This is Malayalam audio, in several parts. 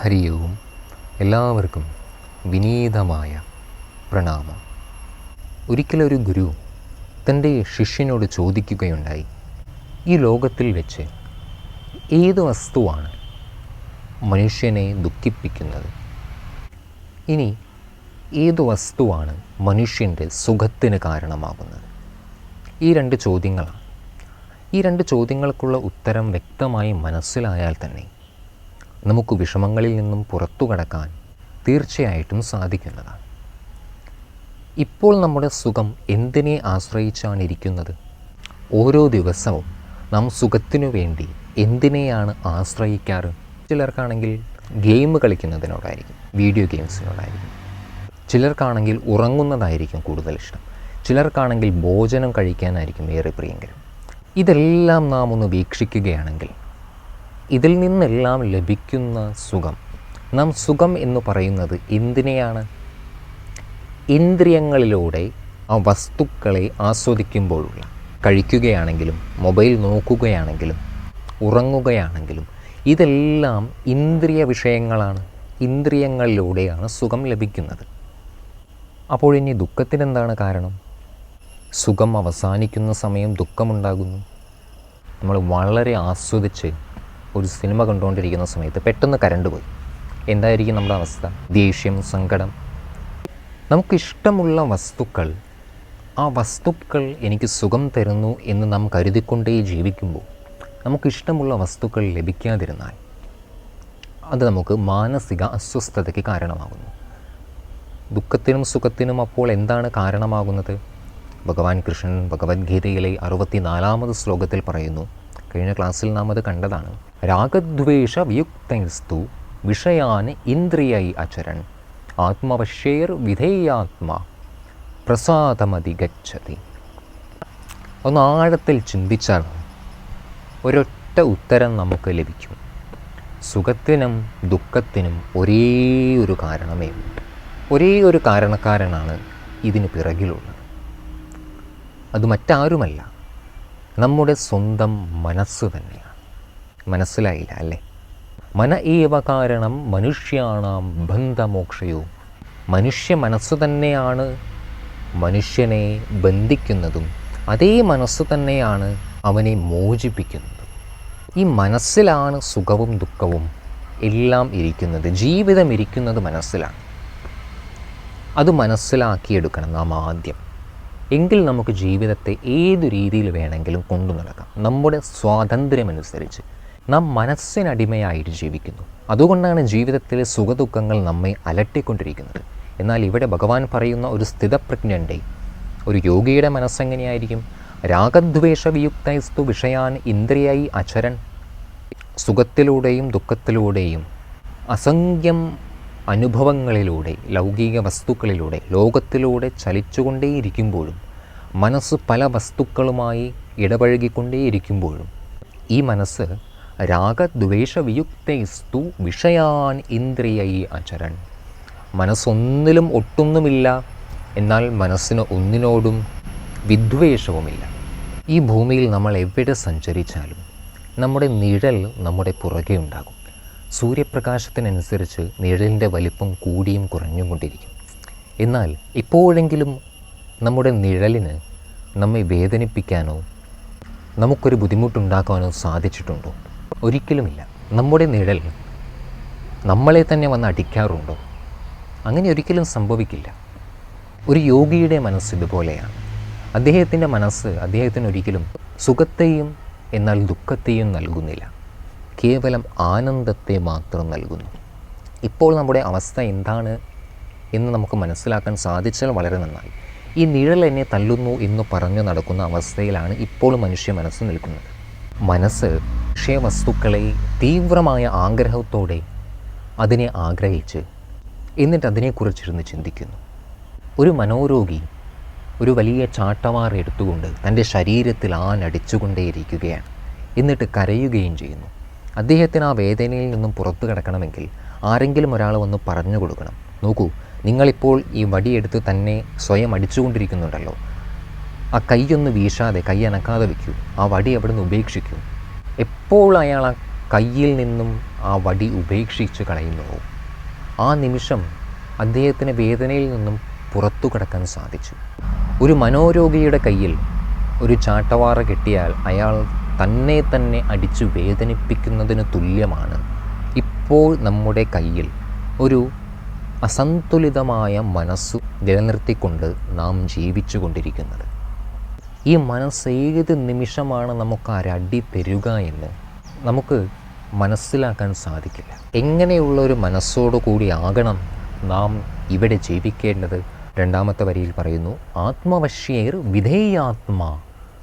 ഹരി ഓം. എല്ലാവർക്കും വിനീതമായ പ്രണാമം. ഒരിക്കലൊരു ഗുരു തൻ്റെ ശിഷ്യനോട് ചോദിക്കുകയുണ്ടായി, ഈ ലോകത്തിൽ വെച്ച് ഏത് വസ്തുവാണ് മനുഷ്യനെ ദുഃഖിപ്പിക്കുന്നത്? ഇനി ഏത് വസ്തുവാണ് മനുഷ്യൻ്റെ സുഖത്തിന് കാരണമാകുന്നത്? ഈ രണ്ട് ചോദ്യങ്ങളാണ്. ഈ രണ്ട് ചോദ്യങ്ങൾക്കുള്ള ഉത്തരം വ്യക്തമായി മനസ്സിലായാൽ തന്നെ നമുക്ക് വിഷമങ്ങളിൽ നിന്നും പുറത്തു കടക്കാൻ തീർച്ചയായിട്ടും സാധിക്കുന്നതാണ്. ഇപ്പോൾ നമ്മുടെ സുഖം എന്തിനെ ആശ്രയിച്ചാണ് ഇരിക്കുന്നത്? ഓരോ ദിവസവും നാം സുഖത്തിനു വേണ്ടി എന്തിനെയാണ് ആശ്രയിക്കാറ്? ചിലർക്കാണെങ്കിൽ ഗെയിം കളിക്കുന്നതിനോടായിരിക്കും, വീഡിയോ ഗെയിംസിനോടായിരിക്കും. ചിലർക്കാണെങ്കിൽ ഉറങ്ങുന്നതായിരിക്കും കൂടുതൽ ഇഷ്ടം. ചിലർക്കാണെങ്കിൽ ഭോജനം കഴിക്കാനായിരിക്കും ഏറെ പ്രിയങ്കരം. ഇതെല്ലാം നാം ഒന്ന് വീക്ഷിക്കുകയാണെങ്കിൽ ഇതിൽ നിന്നെല്ലാം ലഭിക്കുന്ന സുഖം, നാം സുഖം എന്ന് പറയുന്നത് എന്തിനെയാണ്? ഇന്ദ്രിയങ്ങളിലൂടെ ആ വസ്തുക്കളെ ആസ്വദിക്കുമ്പോഴുള്ള, കഴിക്കുകയാണെങ്കിലും മൊബൈൽ നോക്കുകയാണെങ്കിലും ഉറങ്ങുകയാണെങ്കിലും ഇതെല്ലാം ഇന്ദ്രിയ വിഷയങ്ങളാണ്. ഇന്ദ്രിയങ്ങളിലൂടെയാണ് സുഖം ലഭിക്കുന്നത്. അപ്പോൾ ഇനി ദുഃഖത്തിനെന്താണ് കാരണം? സുഖം അവസാനിക്കുന്ന സമയം ദുഃഖമുണ്ടാകുന്നു. നമ്മൾ വളരെ ആസ്വദിച്ച് ഒരു സിനിമ കണ്ടുകൊണ്ടിരിക്കുന്ന സമയത്ത് പെട്ടെന്ന് കരണ്ട് പോയി, എന്തായിരിക്കും നമ്മുടെ അവസ്ഥ? ദേഷ്യം, സങ്കടം. നമുക്കിഷ്ടമുള്ള വസ്തുക്കൾ, ആ വസ്തുക്കൾ എനിക്ക് സുഖം തരുന്നു എന്ന് നാം കരുതിക്കൊണ്ടേ ജീവിക്കുമ്പോൾ നമുക്കിഷ്ടമുള്ള വസ്തുക്കൾ ലഭിക്കാതിരുന്നാൽ അത് നമുക്ക് മാനസിക അസ്വസ്ഥതയ്ക്ക് കാരണമാകുന്നു. ദുഃഖത്തിനും സുഖത്തിനും അപ്പോൾ എന്താണ് കാരണമാകുന്നത്? ഭഗവാൻ കൃഷ്ണൻ ഭഗവത്ഗീതയിലെ 64-ാമത് ശ്ലോകത്തിൽ പറയുന്നു, കഴിഞ്ഞ ക്ലാസ്സിൽ നാം അത് കണ്ടതാണ്. രാഗദ്വേഷ വിയുക്തസ്തു വിഷയാൻ ഇന്ദ്രിയൈ അചരൻ ആത്മവശ്യേർ വിധേയാത്മാ പ്രസാദമതി ഗച്ഛതി. ഒന്ന് ആഴത്തിൽ ചിന്തിച്ചാൽ ഒരൊറ്റ ഉത്തരം നമുക്ക് ലഭിക്കും. സുഖത്തിനും ദുഃഖത്തിനും ഒരേ ഒരു കാരണമേ ഉള്ളൂ. ഒരേ ഒരു കാരണക്കാരനാണ് ഇതിന് പിറകിലുള്ളത്. അത് മറ്റാരുമല്ല, നമ്മുടെ സ്വന്തം മനസ്സ് തന്നെയാണ്. മനസ്സിലായില്ല അല്ലേ? മന ഏവ കാരണം മനുഷ്യാണാം ബന്ധമോക്ഷയോ. മനുഷ്യ മനസ്സ് തന്നെയാണ് മനുഷ്യനെ ബന്ധിക്കുന്നതും അതേ മനസ്സ് തന്നെയാണ് അവനെ മോചിപ്പിക്കുന്നതും. ഈ മനസ്സിലാണ് സുഖവും ദുഃഖവും എല്ലാം ഇരിക്കുന്നത്. ജീവിതം ഇരിക്കുന്നത് മനസ്സിലാണ്. അത് മനസ്സിലാക്കിയെടുക്കണം നാം ആദ്യം. എങ്കിൽ നമുക്ക് ജീവിതത്തെ ഏതു രീതിയിൽ വേണമെങ്കിലും കൊണ്ടു നടക്കാം. നമ്മുടെ സ്വാതന്ത്ര്യമനുസരിച്ച് നാം മനസ്സിനടിമയായിട്ട് ജീവിക്കുന്നു. അതുകൊണ്ടാണ് ജീവിതത്തിലെ സുഖദുഃഖങ്ങൾ നമ്മെ അലട്ടിക്കൊണ്ടിരിക്കുന്നത്. എന്നാൽ ഇവിടെ ഭഗവാൻ പറയുന്ന ഒരു സ്ഥിതപ്രജ്ഞൻ്റെ, ഒരു യോഗിയുടെ മനസ്സെങ്ങനെയായിരിക്കും? രാഗദ്വേഷ വിയുക്തസ്തു വിഷയാൻ ഇന്ദ്രിയൈ അചരൻ. സുഖത്തിലൂടെയും ദുഃഖത്തിലൂടെയും അസംഖ്യം അനുഭവങ്ങളിലൂടെ, ലൗകിക വസ്തുക്കളിലൂടെ, ലോകത്തിലൂടെ ചലിച്ചുകൊണ്ടേയിരിക്കുമ്പോഴും, മനസ്സ് പല വസ്തുക്കളുമായി ഇടപഴകിക്കൊണ്ടേയിരിക്കുമ്പോഴും ഈ മനസ്സ് രാഗദ്വേഷവിയുക്തസ്തു വിഷയാൻ ഇന്ദ്രിയൈ അചരൻ. മനസ്സൊന്നിലും ഒട്ടൊന്നുമില്ല, എന്നാൽ മനസ്സിന് ഒന്നിനോടും വിദ്വേഷവുമില്ല. ഈ ഭൂമിയിൽ നമ്മൾ എവിടെ സഞ്ചരിച്ചാലും നമ്മുടെ നിഴൽ നമ്മുടെ പുറകെ ഉണ്ടാകും. സൂര്യപ്രകാശത്തിനനുസരിച്ച് നിഴലിൻ്റെ വലിപ്പം കൂടിയും കുറഞ്ഞും കൊണ്ടിരിക്കും. എന്നാൽ എപ്പോഴെങ്കിലും നമ്മുടെ നിഴലിന് നമ്മെ വേദനിപ്പിക്കാനോ നമുക്കൊരു ബുദ്ധിമുട്ടുണ്ടാക്കാനോ സാധിച്ചിട്ടുണ്ടോ? ഒരിക്കലുമില്ല. നമ്മുടെ നിഴൽ നമ്മളെ തന്നെ വന്ന് അടിക്കാറുണ്ടോ? അങ്ങനെ ഒരിക്കലും സംഭവിക്കില്ല. ഒരു യോഗിയുടെ മനസ്സ് ഇതുപോലെയാണ്. അദ്ദേഹത്തിൻ്റെ മനസ്സ് അദ്ദേഹത്തിന് ഒരിക്കലും സുഖത്തെയും എന്നാൽ ദുഃഖത്തെയും നൽകുന്നില്ല, കേവലം ആനന്ദത്തെ മാത്രം നൽകുന്നു. ഇപ്പോൾ നമ്മുടെ അവസ്ഥ എന്താണ് എന്ന് നമുക്ക് മനസ്സിലാക്കാൻ സാധിച്ചാൽ വളരെ നന്നായി. ഈ നിഴൽ എന്നെ തല്ലുന്നു എന്ന് പറഞ്ഞു നടക്കുന്ന അവസ്ഥയിലാണ് ഇപ്പോൾ മനുഷ്യ മനസ്സ് നിൽക്കുന്നത്. മനസ്സ് വിഷയവസ്തുക്കളെ തീവ്രമായ ആഗ്രഹത്തോടെ അതിനെ ആഗ്രഹിച്ച് എന്നിട്ട് അതിനെക്കുറിച്ചിരുന്ന് ചിന്തിക്കുന്നു. ഒരു മനോരോഗി ഒരു വലിയ ചാട്ടവാർ എടുത്തുകൊണ്ട് തൻ്റെ ശരീരത്തിൽ ആഞ്ഞടിച്ചുകൊണ്ടേയിരിക്കുകയാണ്. എന്നിട്ട് കരയുകയും ചെയ്യുന്നു. അദ്ദേഹത്തിന് ആ വേദനയിൽ നിന്നും പുറത്തു കിടക്കണമെങ്കിൽ ആരെങ്കിലും ഒരാൾ വന്ന് പറഞ്ഞു കൊടുക്കണം, നോക്കൂ, നിങ്ങളിപ്പോൾ ഈ വടിയെടുത്ത് തന്നെ സ്വയം അടിച്ചുകൊണ്ടിരിക്കുന്നുണ്ടല്ലോ, ആ കൈയൊന്ന് വീശാതെ, കൈ അനക്കാതെ വയ്ക്കൂ, ആ വടി അവിടെ നിന്ന് ഉപേക്ഷിക്കൂ. എപ്പോൾ അയാൾ ആ കയ്യിൽ നിന്നും ആ വടി ഉപേക്ഷിച്ച് കളയുന്നുവോ, ആ നിമിഷം അദ്ദേഹത്തിന് വേദനയിൽ നിന്നും പുറത്തു കടക്കാൻ സാധിച്ചു. ഒരു മനോരോഗിയുടെ കയ്യിൽ ഒരു ചാട്ടവാറ കെട്ടിയാൽ അയാൾ തന്നെ അടിച്ചു വേദനിപ്പിക്കുന്നതിന് തുല്യമാണ് ഇപ്പോൾ നമ്മുടെ കയ്യിൽ ഒരു അസന്തുലിതമായ മനസ്സ് നിലനിർത്തിക്കൊണ്ട് നാം ജീവിച്ചു കൊണ്ടിരിക്കുന്നത്. ഈ മനസ്സ് ഏത് നിമിഷമാണ് നമുക്ക് ഒരടി തരുക എന്ന് നമുക്ക് മനസ്സിലാക്കാൻ സാധിക്കില്ല. എങ്ങനെയുള്ള ഒരു മനസ്സോടു കൂടിയാകണം നാം ഇവിടെ ജീവിക്കേണ്ടത്? രണ്ടാമത്തെ വരിയിൽ പറയുന്നു, ആത്മവശ്യേർ വിധേയാത്മാ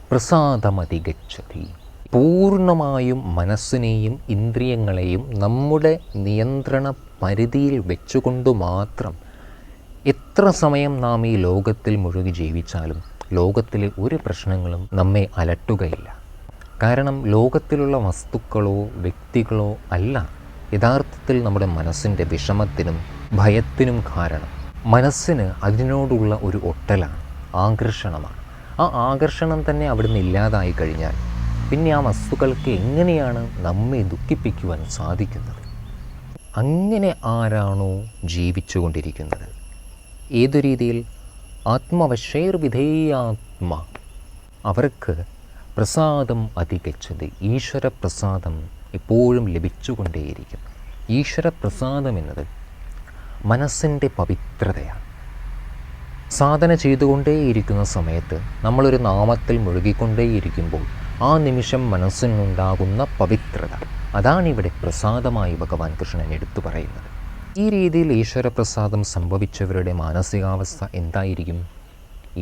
പ്രസാദമതിഗച്ഛതി. പൂർണ്ണമായും മനസ്സിനെയും ഇന്ദ്രിയങ്ങളെയും നമ്മുടെ നിയന്ത്രണ പരിധിയിൽ വെച്ചുകൊണ്ട് മാത്രം എത്ര സമയം നാം ഈ ലോകത്തിൽ മുഴുകി ജീവിച്ചാലും ലോകത്തിലെ ഒരു പ്രശ്നങ്ങളും നമ്മെ അലട്ടുകയില്ല. കാരണം ലോകത്തിലുള്ള വസ്തുക്കളോ വ്യക്തികളോ അല്ല യഥാർത്ഥത്തിൽ നമ്മുടെ മനസ്സിൻ്റെ വിഷമത്തിനും ഭയത്തിനും കാരണം. മനസ്സിന് അതിനോടുള്ള ഒരു ഒട്ടലാണ്, ആകർഷണമാണ്. ആ ആകർഷണം തന്നെ അവിടുന്ന് ഇല്ലാതായി കഴിഞ്ഞാൽ പിന്നെ ആ വസ്തുക്കൾക്ക് എങ്ങനെയാണ് നമ്മെ ദുഃഖിപ്പിക്കുവാൻ സാധിക്കുന്നത്? അങ്ങനെ ആരാണോ ജീവിച്ചു കൊണ്ടിരിക്കുന്നത്, ഏതു രീതിയിൽ ആത്മവശ്യേർ വിധേയാത്മ, അവർക്ക് പ്രസാദം അധികച്ചത്, ഈശ്വരപ്രസാദം എപ്പോഴും ലഭിച്ചുകൊണ്ടേയിരിക്കും. ഈശ്വരപ്രസാദം എന്നത് മനസ്സിൻ്റെ പവിത്രതയാണ്. സാധന ചെയ്തുകൊണ്ടേയിരിക്കുന്ന സമയത്ത് നമ്മളൊരു നാമത്തിൽ മുഴുകിക്കൊണ്ടേയിരിക്കുമ്പോൾ ആ നിമിഷം മനസ്സിനുണ്ടാകുന്ന പവിത്രത, അതാണിവിടെ പ്രസാദമായി ഭഗവാൻ കൃഷ്ണൻ എടുത്തു പറയുന്നത്. ഈ രീതിയിൽ ഈശ്വരപ്രസാദം സംഭവിച്ചവരുടെ മാനസികാവസ്ഥ എന്തായിരിക്കും?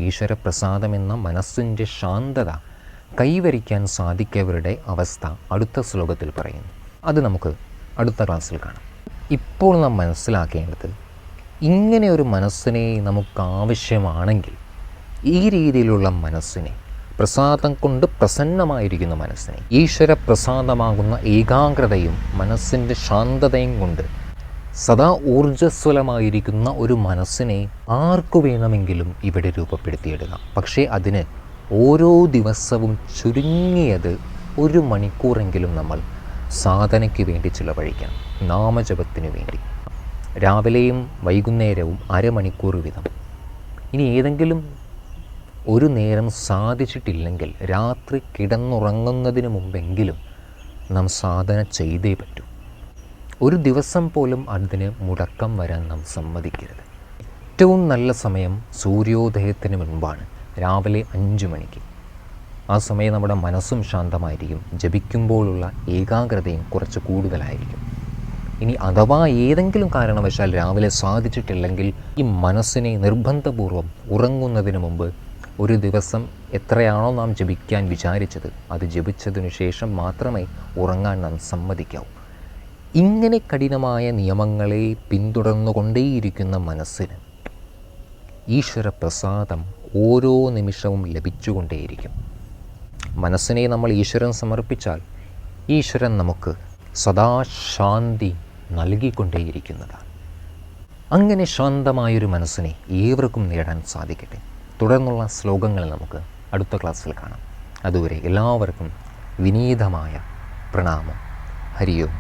ഈശ്വരപ്രസാദം എന്ന മനസ്സിൻ്റെ ശാന്തത കൈവരിക്കാൻ സാധിക്കവരുടെ അവസ്ഥ അടുത്ത ശ്ലോകത്തിൽ പറയുന്നു. അത് നമുക്ക് അടുത്ത ക്ലാസ്സിൽ കാണാം. ഇപ്പോൾ നാം മനസ്സിലാക്കേണ്ടത്, ഇങ്ങനെ ഒരു മനസ്സിനെ നമുക്ക് ആവശ്യമാണെങ്കിൽ ഈ രീതിയിലുള്ള മനസ്സിനെ, പ്രസാദം കൊണ്ട് പ്രസന്നമായിരിക്കുന്ന മനസ്സിനെ, ഈശ്വരപ്രസാദമാകുന്ന ഏകാഗ്രതയും മനസ്സിൻ്റെ ശാന്തതയും കൊണ്ട് സദാ ഊർജ്ജസ്വലമായിരിക്കുന്ന ഒരു മനസ്സിനെ ആർക്കു വേണമെങ്കിലും ഇവിടെ രൂപപ്പെടുത്തിയെടുക്കാം. പക്ഷേ അതിന് ഓരോ ദിവസവും ചുരുങ്ങിയത് 1 മണിക്കൂറെങ്കിലും നമ്മൾ സാധനയ്ക്ക് വേണ്ടി ചിലവഴിക്കണം. നാമജപത്തിന് വേണ്ടി രാവിലെയും വൈകുന്നേരവും 1/2 മണിക്കൂർ വീതം. ഇനി ഏതെങ്കിലും ഒരു നേരം സാധിച്ചിട്ടില്ലെങ്കിൽ രാത്രി കിടന്നുറങ്ങുന്നതിന് മുമ്പെങ്കിലും നാം സാധന ചെയ്തേ പറ്റൂ. ഒരു ദിവസം പോലും അതിന് മുടക്കം വരാൻ നാം സമ്മതിക്കരുത്. ഏറ്റവും നല്ല സമയം സൂര്യോദയത്തിന് മുൻപാണ്, രാവിലെ 5 മണിക്ക്. ആ സമയം നമ്മുടെ മനസ്സും ശാന്തമായിരിക്കും, ജപിക്കുമ്പോഴുള്ള ഏകാഗ്രതയും കുറച്ച് കൂടുതലായിരിക്കും. ഇനി അഥവാ ഏതെങ്കിലും കാരണവശാൽ രാവിലെ സാധിച്ചിട്ടില്ലെങ്കിൽ ഈ മനസ്സിനെ നിർബന്ധപൂർവം ഉറങ്ങുന്നതിന് മുമ്പ് ഒരു ദിവസം എത്രയാണോ നാം ജപിക്കാൻ വിചാരിച്ചത് അത് ജപിച്ചതിനു ശേഷം മാത്രമേ ഉറങ്ങാൻ നാം സമ്മതിക്കാവൂ. ഇങ്ങനെ കഠിനമായ നിയമങ്ങളെ പിന്തുടർന്നുകൊണ്ടേയിരിക്കുന്ന മനസ്സിന് ഈശ്വരപ്രസാദം ഓരോ നിമിഷവും ലഭിച്ചുകൊണ്ടേയിരിക്കും. മനസ്സിനെ നമ്മൾ ഈശ്വരൻ സമർപ്പിച്ചാൽ ഈശ്വരൻ നമുക്ക് സദാ ശാന്തി നൽകിക്കൊണ്ടേയിരിക്കുന്നതാണ്. അങ്ങനെ ശാന്തമായൊരു മനസ്സിനെ ഏവർക്കും നേടാൻ സാധിക്കട്ടെ. തുടർന്നുള്ള ശ്ലോകങ്ങൾ നമുക്ക് അടുത്ത ക്ലാസ്സിൽ കാണാം. അതുവരെ എല്ലാവർക്കും വിനീതമായ പ്രണാമം. ഹരി ഓം.